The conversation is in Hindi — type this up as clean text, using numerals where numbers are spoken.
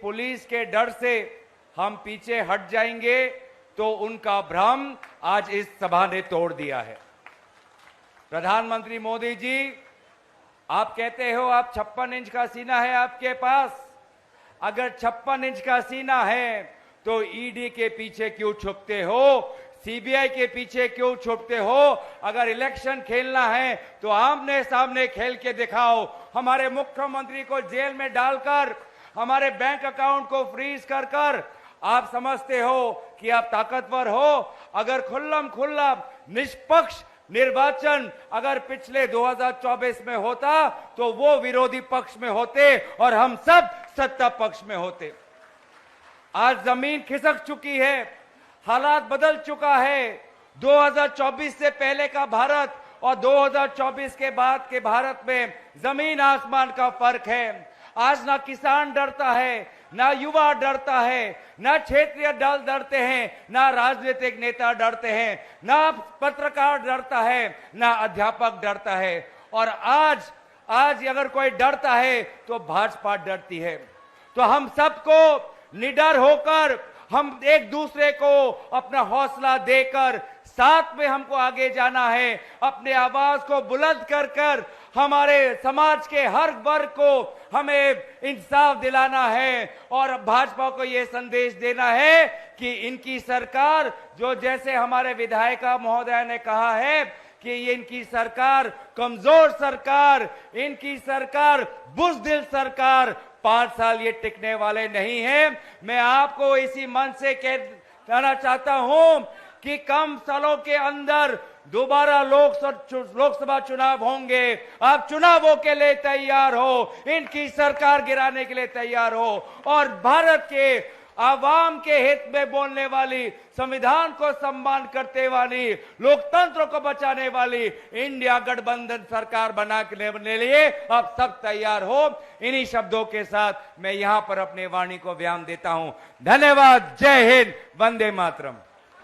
पुलिस के डर से हम पीछे हट जाएंगे, तो उनका भ्रम आज इस सभा ने तोड़ दिया है। प्रधानमंत्री मोदी जी, आप कहते हो आप 56 इंच का सीना है आपके पास। अगर 56 इंच का सीना है तो ईडी के पीछे क्यों छुपते हो, सीबीआई के पीछे क्यों छुपते हो? अगर इलेक्शन खेलना है तो आमने सामने खेल के दिखाओ। हमारे मुख्यमंत्री को जेल में डालकर, हमारे बैंक अकाउंट को फ्रीज कर कर आप समझते हो कि आप ताकतवर हो। अगर खुल्लम खुल्ला निष्पक्ष निर्वाचन अगर पिछले 2024 में होता तो वो विरोधी पक्ष में होते और हम सब सत्ता पक्ष में होते। आज जमीन खिसक चुकी है, हालात बदल चुका है। 2024 से पहले का भारत और 2024 के बाद के भारत में जमीन आसमान का फर्क है। आज ना किसान डरता है, ना युवा डरता है, ना क्षेत्रीय दल डरते हैं, ना राजनीतिक नेता डरते हैं, ना पत्रकार डरता है, ना अध्यापक डरता है। और आज अगर कोई डरता है तो भाजपा डरती है। तो हम सबको निडर होकर, हम एक दूसरे को अपना हौसला देकर साथ में हमको आगे जाना है। अपने आवाज को बुलंद कर कर हमारे समाज के हर वर्ग को हमें इंसाफ दिलाना है और भाजपा को यह संदेश देना है कि इनकी सरकार, जो जैसे हमारे विधायिका महोदय ने कहा है कि ये इनकी सरकार कमजोर सरकार, इनकी सरकार बुज़दिल सरकार, 5 साल ये टिकने वाले नहीं है। मैं आपको इसी मन से कहना चाहता हूं कि कम सालों के अंदर दोबारा लोकसभा चुनाव होंगे। आप चुनावों के लिए तैयार हो, इनकी सरकार गिराने के लिए तैयार हो और भारत के आवाम के हित में बोलने वाली, संविधान को सम्मान करते वाली, लोकतंत्र को बचाने वाली इंडिया गठबंधन सरकार बनाने के लिए आप सब तैयार हो। इन्हीं शब्दों के साथ मैं यहां पर अपने वाणी को विराम देता हूं। धन्यवाद। जय हिंद। वंदे मातरम।